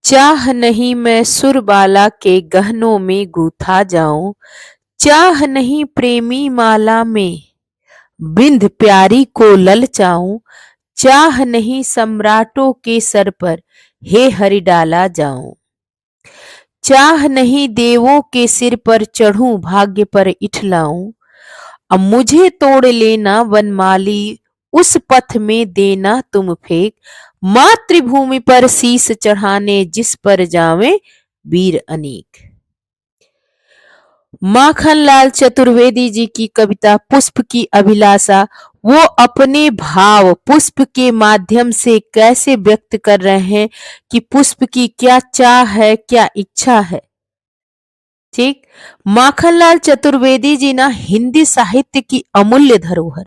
चाह नहीं मैं सुरबाला के गहनों में गूथा जाऊं। चाह नहीं प्रेमी माला में बिंध प्यारी को ललचाऊं। चाह नहीं सम्राटों के सर पर हे हरि डाला जाऊं। चाह नहीं देवों के सिर पर चढ़ूं भाग्य पर इठलाऊं। अब मुझे तोड़ लेना वनमाली उस पथ में देना तुम फेंक। मातृभूमि पर शीस चढ़ाने जिस पर जावे वीर अनेक। माखनलाल चतुर्वेदी जी की कविता पुष्प की अभिलाषा। वो अपने भाव पुष्प के माध्यम से कैसे व्यक्त कर रहे हैं कि पुष्प की क्या चाह है, क्या इच्छा है। ठीक। माखनलाल चतुर्वेदी जी ना हिंदी साहित्य की अमूल्य धरोहर,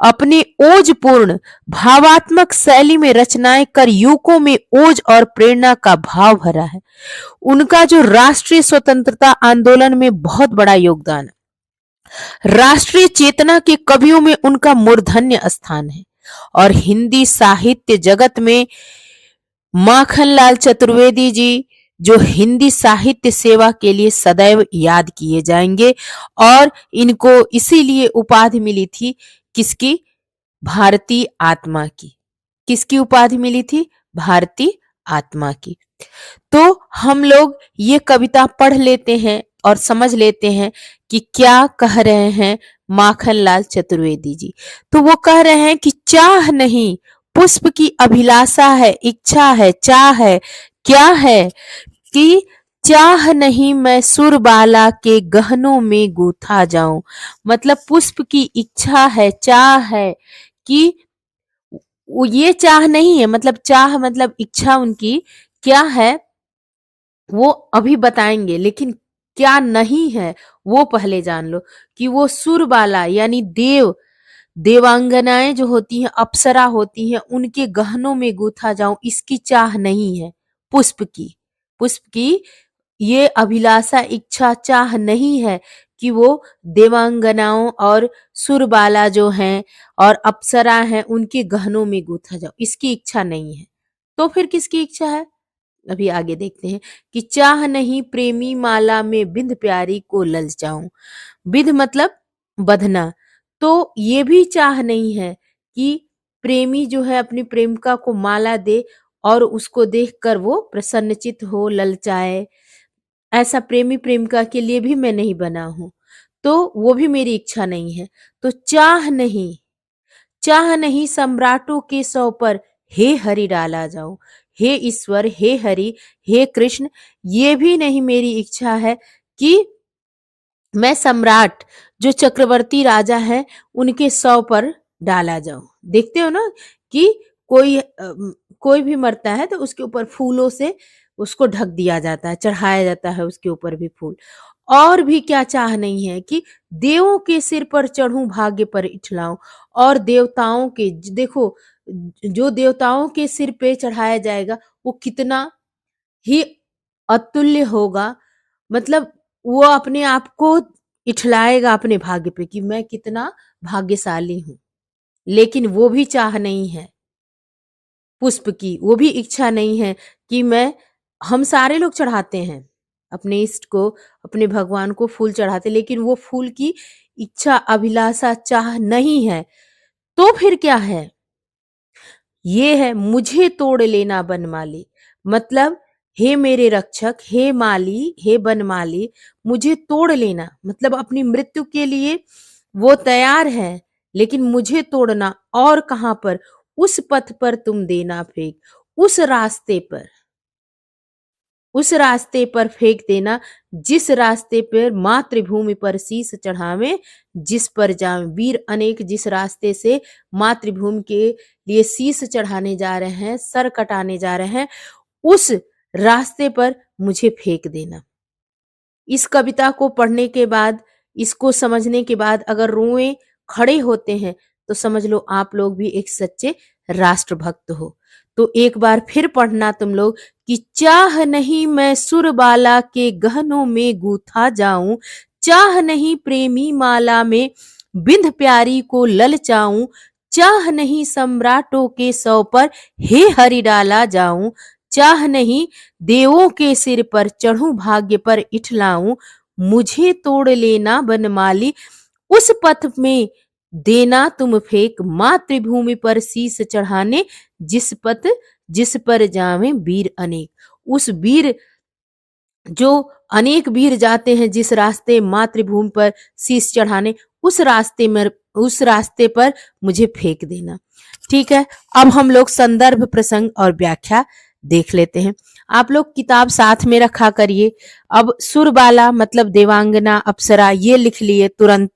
अपनी ओजपूर्ण भावात्मक शैली में रचनाएं कर युवकों में ओज और प्रेरणा का भाव भरा है। उनका जो राष्ट्रीय स्वतंत्रता आंदोलन में बहुत बड़ा योगदान है, राष्ट्रीय चेतना के कवियों में उनका मूर्धन्य स्थान है और हिंदी साहित्य जगत में माखनलाल चतुर्वेदी जी जो हिंदी साहित्य सेवा के लिए सदैव याद किए जाएंगे। और इनको इसीलिए उपाधि मिली थी किसकी? भारतीय आत्मा की। किसकी उपाधि मिली थी? भारतीय आत्मा की। तो हम लोग ये कविता पढ़ लेते हैं और समझ लेते हैं कि क्या कह रहे हैं माखनलाल चतुर्वेदी जी। तो वो कह रहे हैं कि चाह नहीं, पुष्प की अभिलाषा है, इच्छा है, चाह है। क्या है कि चाह नहीं मैं सुरबाला के गहनों में गूथा जाऊं। मतलब पुष्प की इच्छा है, चाह है कि वो ये चाह नहीं है, मतलब चाह मतलब इच्छा उनकी क्या है वो अभी बताएंगे, लेकिन क्या नहीं है वो पहले जान लो कि वो सुरबाला यानी देवांगनाएं जो होती हैं, अप्सरा होती हैं, उनके गहनों में गूथा जाऊं, इसकी चाह नहीं है। पुष्प की ये अभिलाषा, इच्छा, चाह नहीं है कि वो देवांगनाओं और सुरबाला जो हैं और अप्सरा हैं उनके गहनों में गूथा जाओ, इसकी इच्छा नहीं है। तो फिर किसकी इच्छा है? अभी आगे देखते हैं कि चाह नहीं प्रेमी माला में बिंद प्यारी को ललचाऊं। बिंद मतलब बंधना। तो ये भी चाह नहीं है कि प्रेमी जो है अपनी प्रेमिका को माला दे और उसको देखकर वो प्रसन्नचित हो, ललचाए। ऐसा प्रेमी प्रेमिका के लिए भी मैं नहीं बना हूं, तो वो भी मेरी इच्छा नहीं है। तो चाह नहीं सम्राटों के सौ पर हे हरि डाला जाऊं। हे ईश्वर, हे हरि, हे कृष्ण, ये भी नहीं मेरी इच्छा है कि मैं सम्राट जो चक्रवर्ती राजा है उनके सौ पर डाला जाऊं। देखते हो ना कि कोई भी मरता है तो उसके ऊपर फूलों से उसको ढक दिया जाता है, चढ़ाया जाता है उसके ऊपर भी फूल। और भी क्या चाह नहीं है कि देवों के सिर पर चढ़ूं भाग्य पर इठलाऊं। और देवताओं के देखो, जो देवताओं के सिर पे चढ़ाया जाएगा वो कितना ही अतुल्य होगा। मतलब वो अपने आप को इठलाएगा अपने भाग्य पे कि मैं कितना भाग्यशाली हूं। लेकिन वो भी चाह नहीं है पुष्प की, वो भी इच्छा नहीं है कि हम सारे लोग चढ़ाते हैं अपने इष्ट को, अपने भगवान को फूल चढ़ाते, लेकिन वो फूल की इच्छा, अभिलाषा, चाह नहीं है। तो फिर क्या है? ये है मुझे तोड़ लेना बनमाली। मतलब हे मेरे रक्षक, हे माली, हे बनमाली, मुझे तोड़ लेना। मतलब अपनी मृत्यु के लिए वो तैयार है, लेकिन मुझे तोड़ना। और कहां पर? उस पथ पर तुम देना फेंक। उस रास्ते पर, उस रास्ते पर फेंक देना जिस रास्ते पर मातृभूमि पर शीस चढ़ावे जिस पर जावे वीर अनेक। जिस रास्ते से मातृभूमि के लिए शीस चढ़ाने जा रहे हैं, सर कटाने जा रहे हैं, उस रास्ते पर मुझे फेंक देना। इस कविता को पढ़ने के बाद, इसको समझने के बाद अगर रोए खड़े होते हैं तो समझ लो आप लोग भी एक सच्चे राष्ट्रभक्त हो। तो एक बार फिर पढ़ना तुम लोग कि चाह नहीं मैं सुरबाला के गहनों में गूथा जाऊं। चाह नहीं प्रेमी माला में बिंध प्यारी को ललचाऊं। चाह नहीं सम्राटों के सौ पर हे हरि डाला जाऊं। चाह नहीं देवों के सिर पर चढ़ूं भाग्य पर इठलाऊं, मुझे तोड़ लेना बनमाली उस पथ में देना तुम फेंक, मातृभूमि पर शीस चढ़ाने जिस पर जावे वीर अनेक। उस वीर जो अनेक वीर जाते हैं जिस रास्ते मातृभूमि पर शीश चढ़ाने, उस रास्ते पर मुझे फेंक देना। ठीक है, अब हम लोग संदर्भ प्रसंग और व्याख्या देख लेते हैं। आप लोग किताब साथ में रखा करिए। अब सुरबाला मतलब देवांगना अप्सरा ये लिख लिए तुरंत,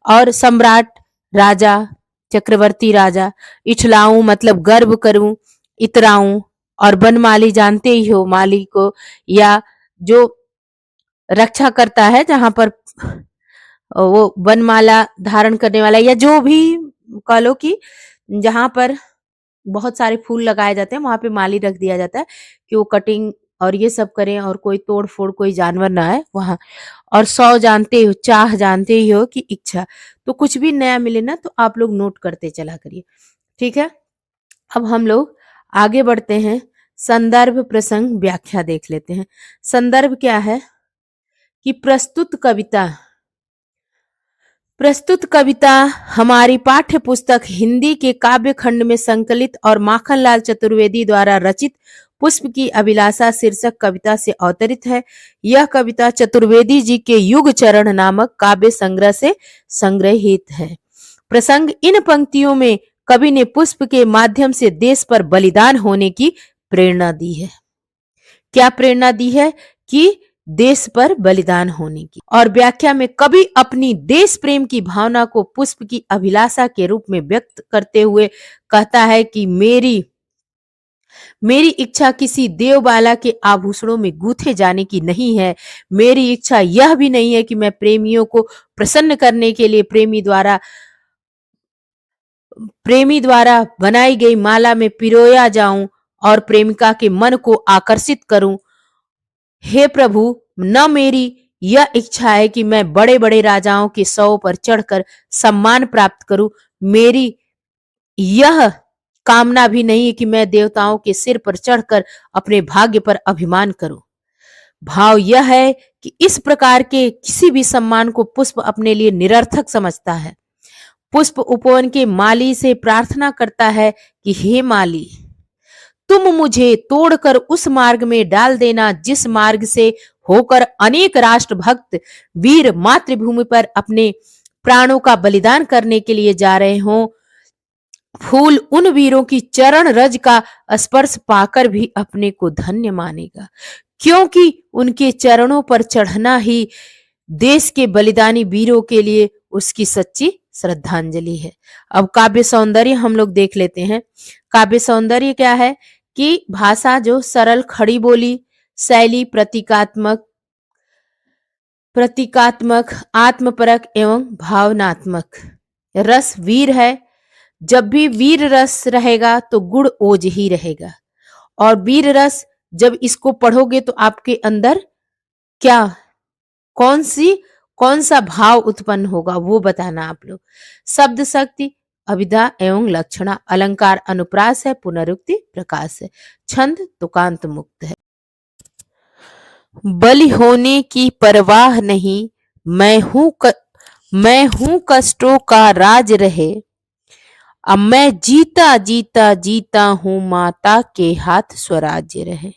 और सम्राट राजा चक्रवर्ती राजा, इठलाऊं मतलब गर्व करूं, इतराऊं, और बनमाली जानते ही हो माली को, या जो रक्षा करता है जहां पर वो बनमाला धारण करने वाला, या जो भी कह लो कि जहां पर बहुत सारे फूल लगाए जाते हैं वहां पे माली रख दिया जाता है कि वो कटिंग और ये सब करें और कोई तोड़ फोड़ कोई जानवर ना है वहां। और 100 जानते हो, चाह जानते ही हो कि इच्छा, तो कुछ भी नया मिले ना तो आप लोग नोट करते चला करिए। ठीक है, अब हम लोग आगे बढ़ते हैं, संदर्भ प्रसंग व्याख्या देख लेते हैं। संदर्भ क्या है कि प्रस्तुत कविता हमारी पाठ्य पुस्तक हिंदी के काव्य खंड में संकलित और माखनलाल चतुर्वेदी द्वारा रचित पुष्प की अभिलाषा शीर्षक कविता से अवतरित है। यह कविता चतुर्वेदी जी के युग चरण नामक काव्य संग्रह से संग्रहित है। प्रसंग इन पंक्तियों में कवि ने पुष्प के माध्यम से देश पर बलिदान होने की प्रेरणा दी है। क्या प्रेरणा दी है? कि देश पर बलिदान होने की। और व्याख्या में कवि अपनी देश प्रेम की भावना को पुष्प की अभिलाषा के रूप में व्यक्त करते हुए कहता है कि मेरी इच्छा किसी देवबाला के आभूषणों में गूंथे जाने की नहीं है। मेरी इच्छा यह भी नहीं है कि मैं प्रेमियों को प्रसन्न करने के लिए प्रेमी द्वारा बनाई गई माला में पिरोया जाऊं और प्रेमिका के मन को आकर्षित करूं। हे प्रभु, न मेरी यह इच्छा है कि मैं बड़े बड़े राजाओं के सौ पर चढ़कर सम्मान प्राप्त करूं। मेरी यह कामना भी नहीं है कि मैं देवताओं के सिर पर चढ़कर अपने भाग्य पर अभिमान करूं। भाव यह है कि इस प्रकार के किसी भी सम्मान को पुष्प अपने लिए निरर्थक समझता है। पुष्प उपवन के माली से प्रार्थना करता है कि हे माली, तुम मुझे तोड़कर उस मार्ग में डाल देना जिस मार्ग से होकर अनेक राष्ट्र भक्त वीर मातृभूमि पर अपने प्राणों का बलिदान करने के लिए जा रहे हों। फूल उन वीरों की चरण रज का स्पर्श पाकर भी अपने को धन्य मानेगा, क्योंकि उनके चरणों पर चढ़ना ही देश के बलिदानी वीरों के लिए उसकी सच्ची श्रद्धांजलि है। अब काव्य सौंदर्य हम लोग देख लेते हैं। काव्य सौंदर्य क्या है कि भाषा जो सरल खड़ी बोली, शैली प्रतीकात्मक, आत्मपरक एवं भावनात्मक, रस वीर है। जब भी वीर रस रहेगा तो गुण ओज ही रहेगा, और वीर रस जब इसको पढ़ोगे तो आपके अंदर क्या कौन सा भाव उत्पन्न होगा वो बताना आप लोग। शब्द शक्ति, अभिधा एवं लक्षणा, अलंकार अनुप्रास है, पुनरुक्ति प्रकाश है, छंद तुकांत मुक्त है। बलि होने की परवाह नहीं, मैं हूं कष्टों का राज रहे। अब मैं जीता हूं माता के हाथ स्वराज्य रहे।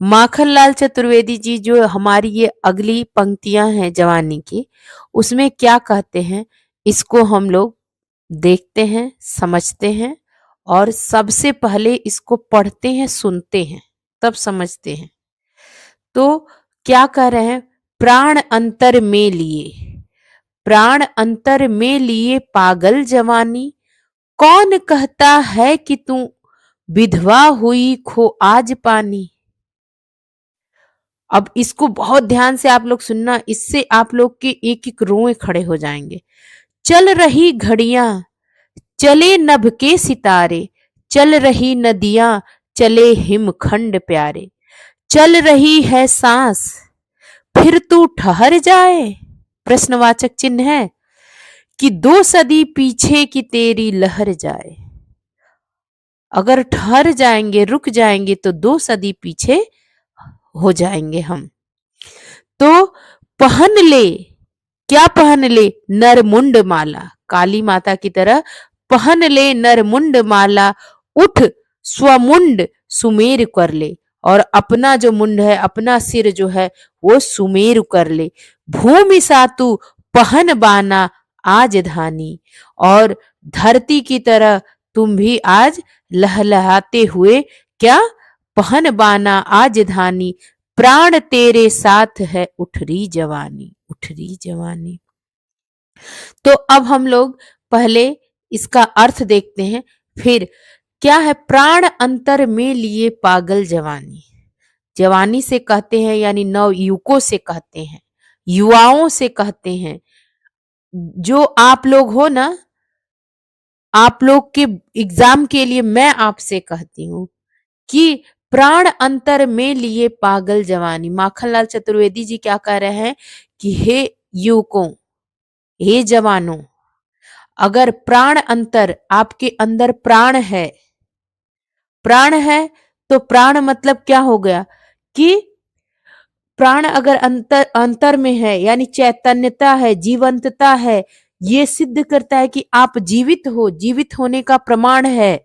माखनलाल चतुर्वेदी जी जो हमारी ये अगली पंक्तियां हैं जवानी की, उसमें क्या कहते हैं इसको हम लोग देखते हैं, समझते हैं, और सबसे पहले इसको पढ़ते हैं, सुनते हैं, तब समझते हैं। तो क्या कह रहे हैं? प्राण अंतर में लिए पागल जवानी, कौन कहता है कि तू विधवा हुई खो आज पानी। अब इसको बहुत ध्यान से आप लोग सुनना, इससे आप लोग के एक एक रोए खड़े हो जाएंगे। चल रही घड़ियां, चले नभ के सितारे, चल रही नदियां, चले हिमखंड प्यारे, चल रही है सांस, फिर तू ठहर जाए। प्रश्नवाचक चिन्ह है कि 2 सदी पीछे की तेरी लहर जाए। अगर ठहर जाएंगे, रुक जाएंगे तो 2 सदी पीछे हो जाएंगे हम। तो पहन ले, क्या पहन ले? नरमुंड माला, काली माता की तरह पहन ले नरमुंड माला, उठ स्वमुंड सुमेर कर ले, और अपना जो मुंड है, अपना सिर जो है वो सुमेर कर ले। भूमि सातु पहन बाना आज धानी, और धरती की तरह तुम भी आज लहलहाते हुए क्या? पहन बाना आज धानी, प्राण तेरे साथ है उठरी जवानी, उठरी जवानी। तो अब हम लोग पहले इसका अर्थ देखते हैं, फिर क्या है? प्राण अंतर में लिए पागल जवानी, जवानी से कहते हैं यानी नव युवकों से कहते हैं, युवाओं से कहते हैं। जो आप लोग हो ना, आप लोग के एग्जाम के लिए मैं आपसे कहती हूँ कि प्राण अंतर में लिए पागल जवानी। माखनलाल चतुर्वेदी जी क्या कह रहे हैं कि हे युवकों, हे जवानों, अगर प्राण अंतर, आपके अंदर प्राण है, प्राण है तो प्राण मतलब क्या हो गया कि प्राण अगर अंतर अंतर में है यानी चैतन्यता है, जीवंतता है, ये सिद्ध करता है कि आप जीवित हो, जीवित होने का प्रमाण है।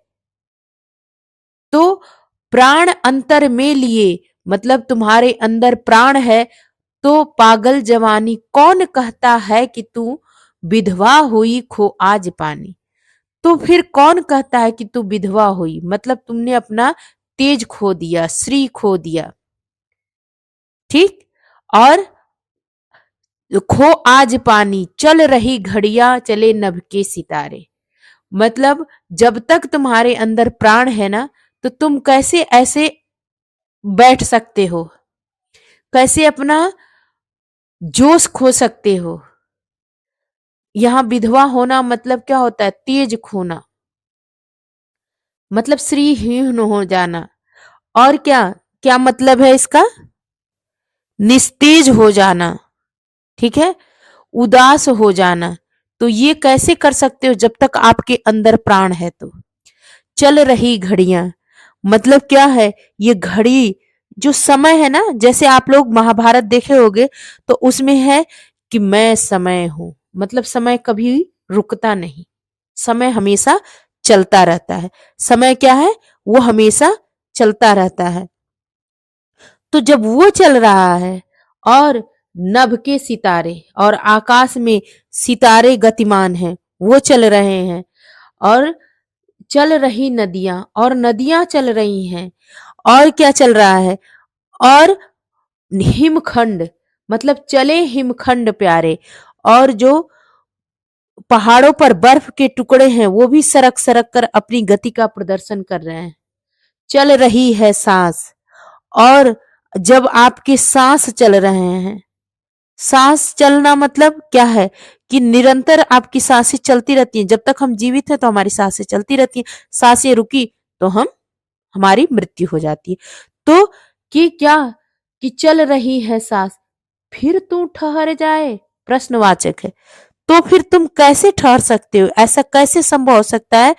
तो प्राण अंतर में लिए मतलब तुम्हारे अंदर प्राण है, तो पागल जवानी कौन कहता है कि तू विधवा हुई खो आज पानी। तो फिर कौन कहता है कि तू विधवा हुई, मतलब तुमने अपना तेज खो दिया, श्री खो दिया, ठीक। और खो आज पानी, चल रही घड़ियां चले नभ के सितारे, मतलब जब तक तुम्हारे अंदर प्राण है ना, तो तुम कैसे ऐसे बैठ सकते हो, कैसे अपना जोश खो सकते हो। यहां विधवा होना मतलब क्या होता है? तेज खोना, मतलब श्रीहीन हो जाना। और क्या क्या मतलब है इसका? निस्तेज हो जाना, ठीक है, उदास हो जाना। तो ये कैसे कर सकते हो? जब तक आपके अंदर प्राण है। तो चल रही घड़ियां मतलब क्या है? ये घड़ी जो समय है ना, जैसे आप लोग महाभारत देखे होंगे तो उसमें है कि मैं समय हूं, मतलब समय कभी रुकता नहीं, समय हमेशा चलता रहता है। समय क्या है? वो हमेशा चलता रहता है। तो जब वो चल रहा है और नभ के सितारे और आकाश में सितारे गतिमान हैं, वो चल रहे हैं, और चल रही नदियां और नदियां चल रही हैं, और क्या चल रहा है? और हिमखंड मतलब चले हिमखंड प्यारे, और जो पहाड़ों पर बर्फ के टुकड़े हैं वो भी सरक सरक कर अपनी गति का प्रदर्शन कर रहे हैं। चल रही है सांस, और जब आपके सांस चल रहे हैं, सांस चलना मतलब क्या है कि निरंतर आपकी सांसें चलती रहती हैं। जब तक हम जीवित हैं तो हमारी सांसें चलती रहती हैं, सांसें रुकी तो हमारी मृत्यु हो जाती है। तो कि क्या कि चल रही है सांस, फिर तू ठहर जाए, प्रश्नवाचक है। तो फिर तुम कैसे ठहर सकते हो? ऐसा कैसे संभव हो सकता है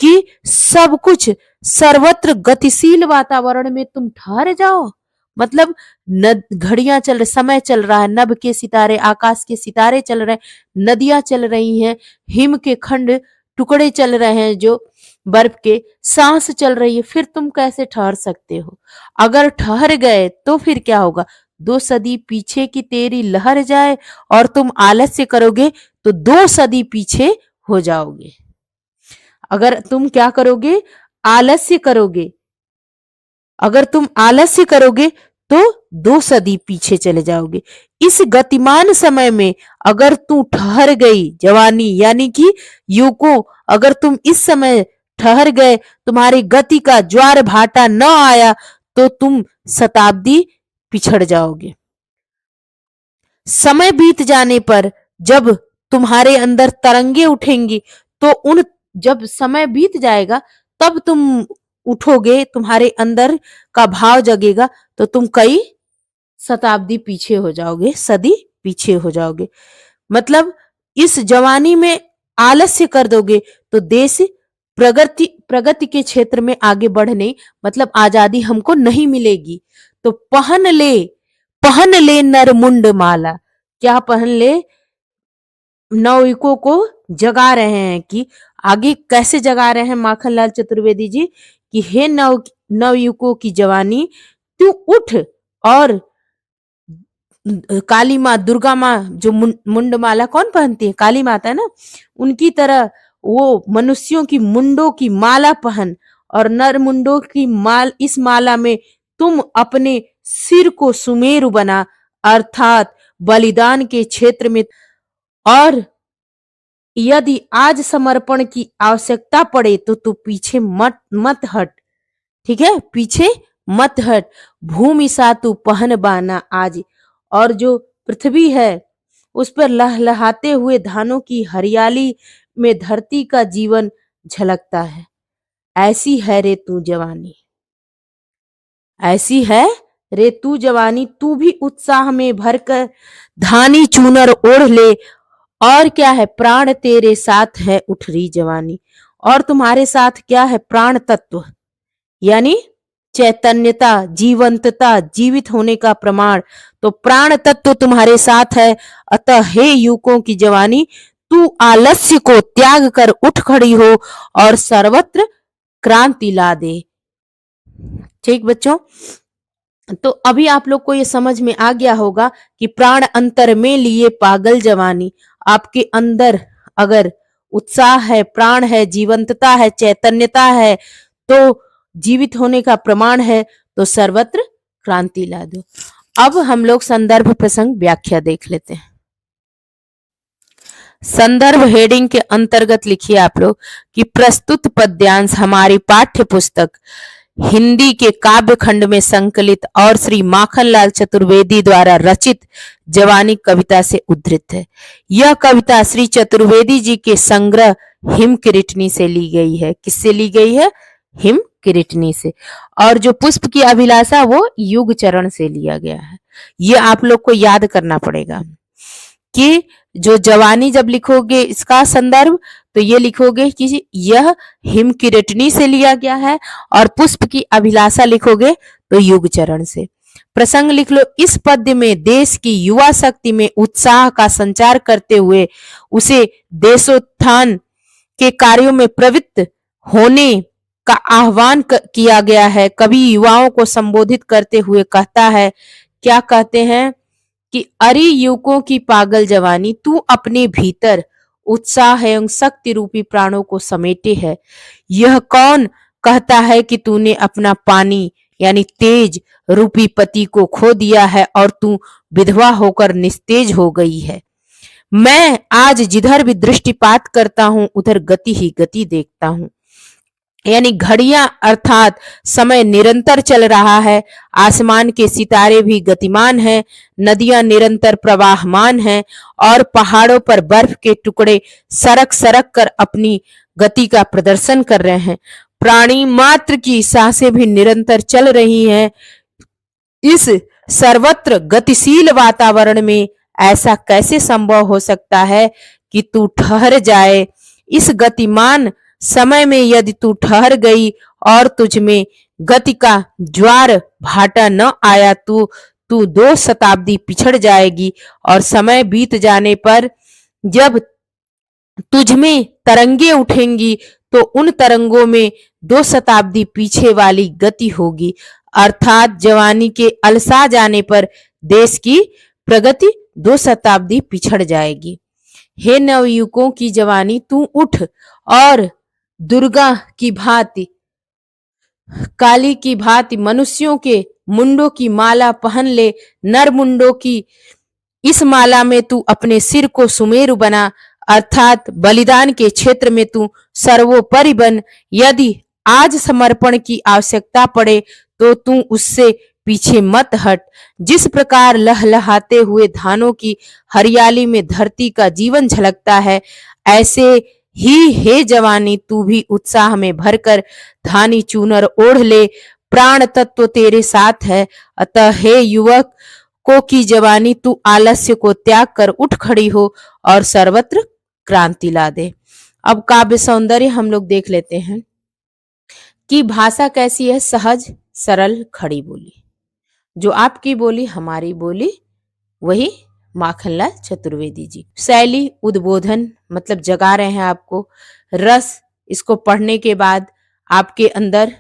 कि सब कुछ सर्वत्र गतिशील वातावरण में तुम ठहर जाओ? मतलब घड़ियां चल रही, समय चल रहा है, नभ के सितारे, आकाश के सितारे चल रहे हैं, नदियां चल रही हैं, हिम के खंड टुकड़े चल रहे हैं जो बर्फ के, सांस चल रही है, फिर तुम कैसे ठहर सकते हो? अगर ठहर गए तो फिर क्या होगा? 2 सदी पीछे की तेरी लहर जाए, और तुम आलस्य करोगे तो 2 सदी पीछे हो जाओगे। अगर तुम क्या करोगे? आलस्य करोगे, अगर तुम आलस्य करोगे तो 2 सदी पीछे चले जाओगे। इस गतिमान समय में अगर तू ठहर गई जवानी, यानी कि युवकों, अगर तुम इस समय ठहर गए, तुम्हारी गति का ज्वार भाटा न आया, तो तुम शताब्दी पिछड़ जाओगे। समय बीत जाने पर जब तुम्हारे अंदर तरंगे उठेंगी, तो उन जब समय बीत जाएगा तब तुम उठोगे, तुम्हारे अंदर का भाव जगेगा, तो तुम कई शताब्दी पीछे हो जाओगे, सदी पीछे हो जाओगे। मतलब इस जवानी में आलस्य कर दोगे तो देश प्रगति प्रगति के क्षेत्र में आगे बढ़ने मतलब आजादी हमको नहीं मिलेगी। तो पहन ले नरमुंड माला। क्या पहन ले? नवयुवकों को जगा रहे हैं कि आगे कैसे जगा रहे हैं माखनलाल चतुर्वेदी जी कि हे नवयुवकों की जवानी, तू उठ और काली माँ, दुर्गा माँ जो मुंड माला कौन पहनती है? काली माता है ना, उनकी तरह वो मनुष्यों की मुंडों की माला पहन और नर मुंडों की इस माला में तुम अपने सिर को सुमेरु बना, अर्थात बलिदान के क्षेत्र में। और यदि आज समर्पण की आवश्यकता पड़े तो तू पीछे मत हट। ठीक है, पीछे मत हट। भूमि सा तू पहन बाना आज। और जो पृथ्वी है उस पर लहलहाते हुए धानों की हरियाली में धरती का जीवन झलकता है। ऐसी है रे तू जवानी, ऐसी है रे तू जवानी, तू भी उत्साह में भरकर धानी चूनर ओढ़ ले। और क्या है? प्राण तेरे साथ है उठ रही जवानी। और तुम्हारे साथ क्या है? प्राण तत्व यानी चैतन्यता, जीवंतता, जीवित होने का प्रमाण। तो प्राण तत्व तुम्हारे साथ है। अतः हे युवकों की जवानी, तू आलस्य को त्याग कर उठ खड़ी हो और सर्वत्र क्रांति ला दे। ठीक बच्चों, तो अभी आप लोग को ये समझ में आ गया होगा कि प्राण अंतर में लिए पागल जवानी। आपके अंदर अगर उत्साह है, प्राण है, जीवंतता है, चैतन्यता है, तो जीवित होने का प्रमाण है, तो सर्वत्र क्रांति ला दो। अब हम लोग संदर्भ प्रसंग व्याख्या देख लेते हैं। संदर्भ हेडिंग के अंतर्गत लिखिए आप लोग कि प्रस्तुत पद्यांश हमारी पाठ्य पुस्तक हिंदी के काव्य खंड में संकलित और श्री माखनलाल चतुर्वेदी द्वारा रचित जवानी कविता से उद्धृत है। यह कविता श्री चतुर्वेदी जी के संग्रह हिम किरीटनी से ली गई है। किससे ली गई है? हिम किरीटनी से। और जो पुष्प की अभिलाषा वो युग चरण से लिया गया है। ये आप लोग को याद करना पड़ेगा कि जो जवानी जब लिखोगे इसका संदर्भ तो ये लिखोगे कि यह हिम किरीटनी से लिया गया है, और पुष्प की अभिलाषा लिखोगे तो युग चरण से। प्रसंग लिख लो, इस पद्य में देश की युवा शक्ति में उत्साह का संचार करते हुए उसे देशोत्थान के कार्यों में प्रवृत्त होने का आह्वान किया गया है। कवि युवाओं को संबोधित करते हुए कहता है, क्या कहते हैं कि अरे युवकों की पागल जवानी, तू अपने भीतर उत्साह एवं शक्ति रूपी प्राणों को समेटे है। यह कौन कहता है कि तूने अपना पानी यानी तेज रूपी पति को खो दिया है और तू विधवा होकर निस्तेज हो गई है। मैं आज जिधर भी दृष्टिपात करता हूं उधर गति ही गति देखता हूं। यानी घड़ियां अर्थात समय निरंतर चल रहा है, आसमान के सितारे भी गतिमान हैं, नदियां निरंतर प्रवाहमान हैं और पहाड़ों पर बर्फ के टुकड़े सरक सरक कर अपनी गति का प्रदर्शन कर रहे हैं। प्राणी मात्र की सांसें भी निरंतर चल रही हैं। इस सर्वत्र गतिशील वातावरण में ऐसा कैसे संभव हो सकता है कि तू ठहर जाए? इस गतिमान समय में यदि तू ठहर गई और तुझ में गति का ज्वार भाटा न आया तो तू 2 शताब्दी पिछड़ जाएगी, और समय बीत जाने पर जब तुझ में तरंगे उठेंगी तो उन तरंगों में 2 शताब्दी पीछे वाली गति होगी, अर्थात जवानी के अलसा जाने पर देश की प्रगति 2 शताब्दी पिछड़ जाएगी। हे नवयुवकों की जवानी, तू उठ और दुर्गा की भांति, काली की भांति मनुष्यों के मुंडों की माला पहन ले। नर मुंडों की इस माला में तू अपने सिर को सुमेरु बना, अर्थात बलिदान के क्षेत्र में तू सर्वोपरि बन। यदि आज समर्पण की आवश्यकता पड़े तो तू उससे पीछे मत हट। जिस प्रकार लहलहाते हुए धानों की हरियाली में धरती का जीवन झलकता है, ऐसे ही हे जवानी तू भी उत्साह में भरकर धानी चूनर ओढ़ ले। प्राण तत्व तेरे साथ है। अतः हे युवक को की जवानी, तू आलस्य को त्याग कर उठ खड़ी हो और सर्वत्र क्रांति ला दे। अब काव्य सौंदर्य हम लोग देख लेते हैं। कि भाषा कैसी है, सहज सरल खड़ी बोली। जो आपकी बोली हमारी बोली, वही माखनलाल चतुर्वेदी जी। शैली उद्बोधन, मतलब जगा रहे हैं आपको। रस, इसको पढ़ने के बाद आपके अंदर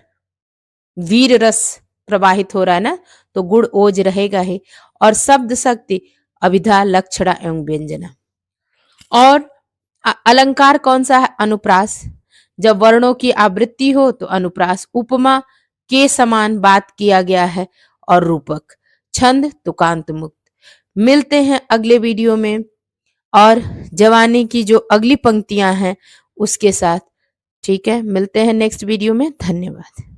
वीर रस प्रवाहित हो रहा है ना, तो गुण ओज रहेगा ही। और शब्द शक्ति, अभिधा लक्षणा एवं व्यंजना। और अलंकार कौन सा है, अनुप्रास। जब वर्णों की आवृत्ति हो तो अनुप्रास। उपमा के समान बात किया गया है। और रूपक। छंद तुकांत मुक्त। मिलते हैं अगले वीडियो में और जवानी की जो अगली पंक्तियां हैं उसके साथ। ठीक है, मिलते हैं नेक्स्ट वीडियो में। धन्यवाद।